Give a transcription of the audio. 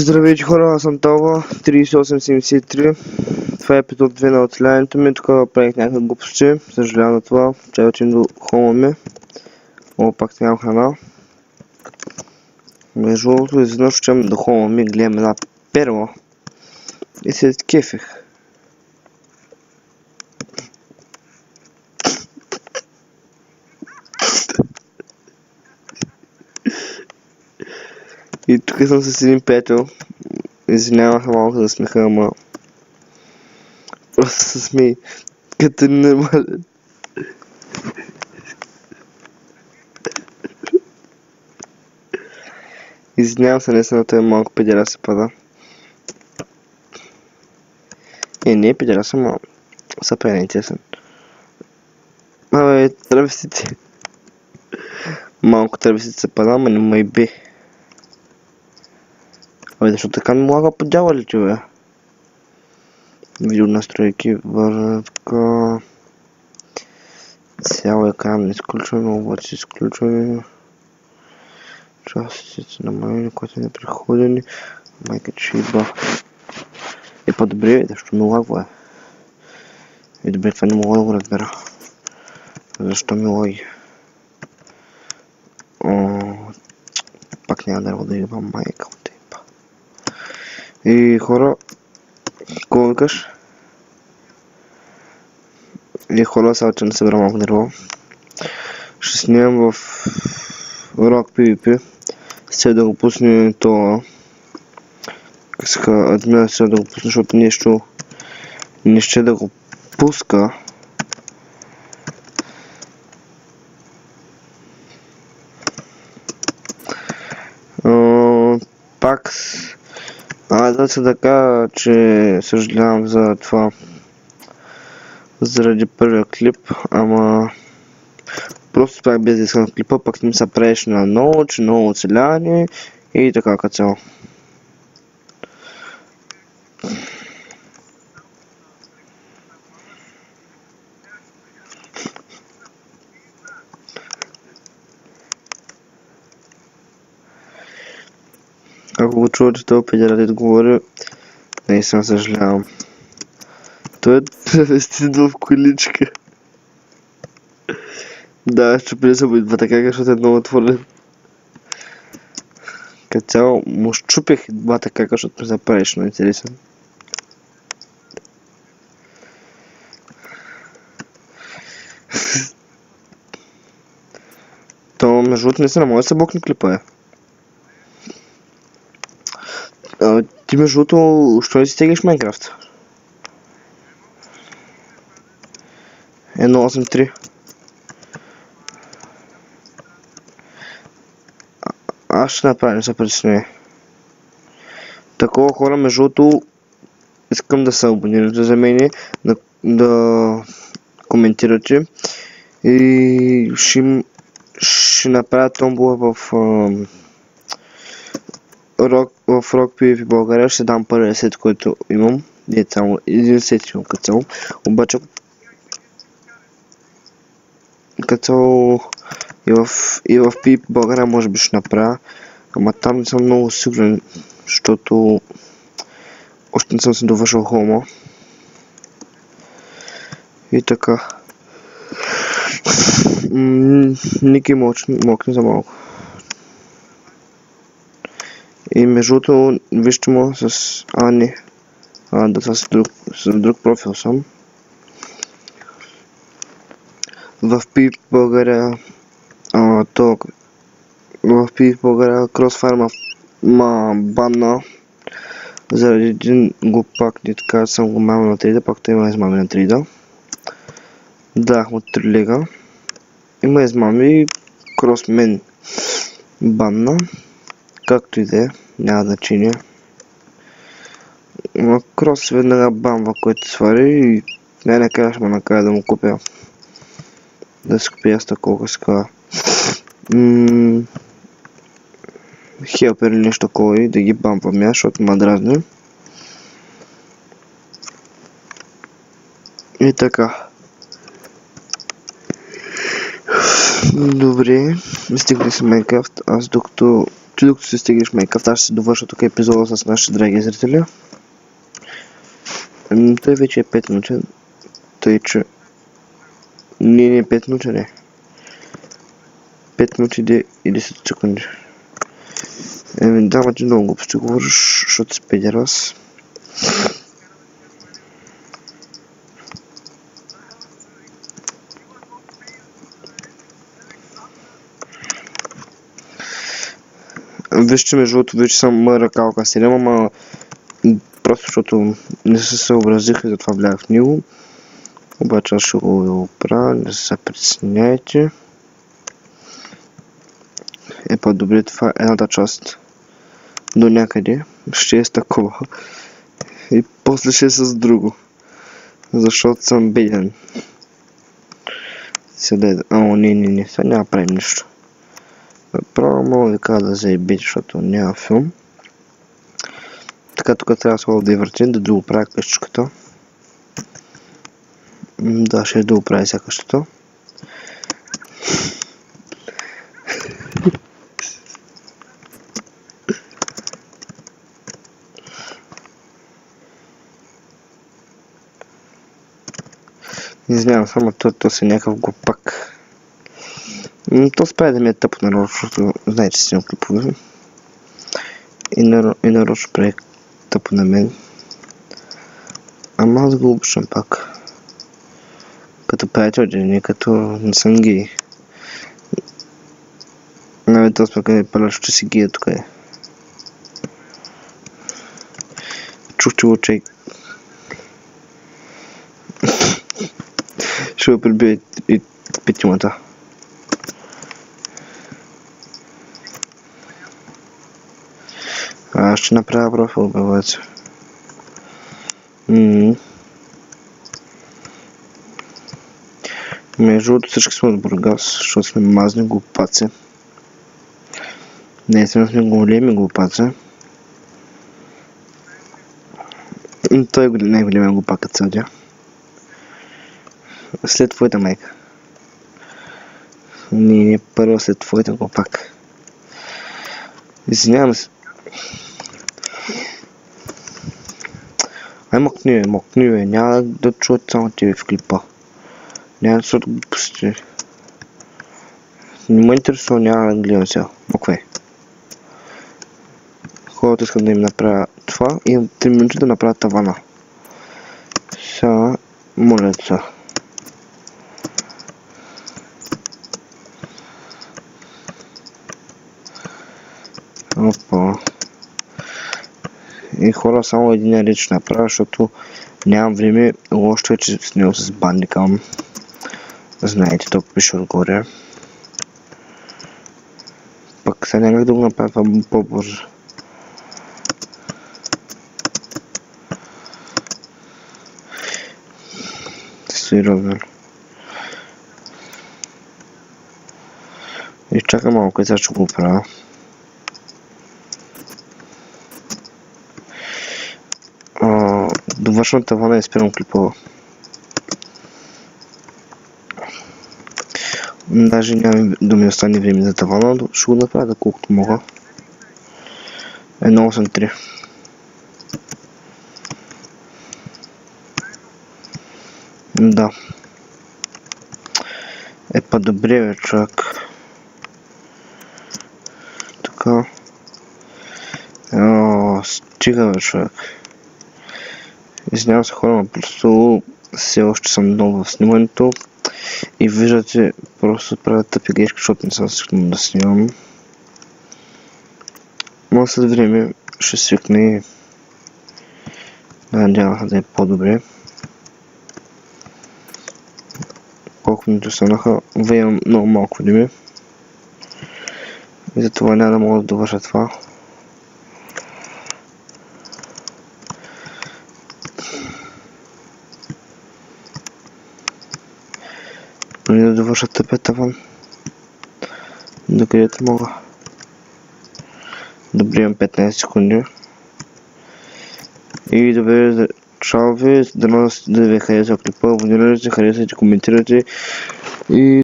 Здравейте хора, аз съм Това, 3873. Това е епизод 2 на оцеляването ми. Тук правих някакви глупости. Съжалявам на това. Чай отидем до хома ми. О, пак нямам храна. Между другото, изведнъж отивам до хома ми, гледам една перла. И се кефих. И тук съм с един приятел. Извинявах малко за смеха, ама просто се смей като ненормален. Извинявам се, наистина той е малко педерас се пада. Не е педерас, ама са интересен. Абе, травестите. Малко травестите се пада, ама не май бе. Абе, защо така ми лага по дяволите, бе? Видео настройки, въртка. Цял екран изключване, обаче изключване. Частиците намалени, които не преходени. Майка чиба. Е по-добре, защо ми лагва, е? Добре, това не мога да го разбера. Защо ми лаги? Пак няма да го имам майка от тейпа. И хора, какво викаш? И хора, сега че не събера малко дърво. Ще снимам в Rock PvP. Сега да го пусне това. Админа сега да го пусне, защото нещо не ще да го пуска. Пак да се да кажа, че съжалявам за това заради първия клип, ама просто пак без да искам клипа, пак не се правиш на ново оцеляване и така като цяло. Ако го чувате това педерът говори, наистина съжалявам. Той е превестен в количка. Да, ще прилеса по двата кака, защото е много отворен. Като цяло му щупих двата кака, защото ми се правиш много интересен. То между другото наистина може да се блокне клипа, Ти между другото, що не си теглиш Майнкрафт? 1.8.3. Аз ще направя, не се притесняй. Такова хора, между другото, искам да се абонирате за мене, да коментирате и ще направя томбола в Rock PvP България. Ще дам първия сет, който имам. Не само един сет имам като цяло. Обаче като цяло и в PvP България може би ще направя. Ама там не съм много сигурен, защото още не съм си довършил хома. И така. Ники мокне за малко. И между другото, вижте му с Ани. С друг профил съм. В PvP България в PvP България Crossfire ма банна заради един глупак, не така съм го мамил на 3D, пак той има измами на 3D. Дах му 3 лега. Има измами и Crossman банна. Както и да е, няма значение. Крос веднага бамва, който свари и най-накрая ще ме накара да му купя. Да си купя аз такова ска. Хелпер или нещо такова и да ги бамвам я, защото ма дразни. И така. Добре, стигли си Майнкрафт. Аз докато че докато се стигнеш Майнкрафт, аз ще се довърша тук епизода с нашите драги зрители. Той вече е 5 минути, тъй че... Не 5 минути, не. 5 минути и 10 секунди. Дама ти много глупости говориш, защото си педерас. Вижте, между другото, вече съм ръкалка 7, ама просто защото не се съобразих и затова влязах в него. Обаче аз ще го оправя, не се притесняйте. Е по-добре това едната част до някъде ще е с такова и после ще е с друго, защото съм беден. Не, сега няма правим нищо. Право мога да кажа да заебете, защото няма филм. Така тук трябва да въртим, да доправя къщичката. Да, ще доправя сега къщата. Извинявам, само то си някакъв глупак. То спря да ми е тъпо нарочно, защото знае, че си имам клипове. И нарочно прави тъпо на мен. Ама аз го обичам пак. Като приятел, не като не съм гей. Навіть то спока ми паля, що си гея тук е. Чух, че го чай. Ще го прибия и петимата. Ще направя профил, бе, Между другото всички сме от Бургас, защото сме мазни глупаци. Не сме големи глупаци. Той е най-големия глупак от Саудия. След твоята майка. Не, първо след твоята глупак. Извинявам се. Ай, мокни, няма да чуят само тебе в клипа. Няма да се отпусти. Не ме интересува, няма да гледам сега. Окей. Хората искам да им направя това и имам 3 минути да направя тавана. Сега, моля се. Опа. И хора, само един реч направя, защото нямам време. Лошо е, че с него с бандикам. Знаете, тук пише отгоре. Пък сега някак да го направя по-бързо. Сериозно. И чакай малко, сега ще го правя. Довършвам тавана и спирам клипова. Даже няма да ми остане време за тавана, но ще го направя колкото мога. 1.8.3. Да. По-добре, бе, човек. Така. Стига, бе, човек. Извинявам се, хора, но просто все още съм много в снимането и виждате, просто правя тъпи грешки, защото не съм свикнал да снимам. Но след време ще свикна и надявам се да е по-добре. Колко минути станаха, имам много малко време и затова няма да мога да довърша това. Преди да довърша тъпия таван, докъдето мога. Добре, имам 15 секунди. И добре, чао ви, да ви хареса клипа, абонирайте, харесайте, коментирайте и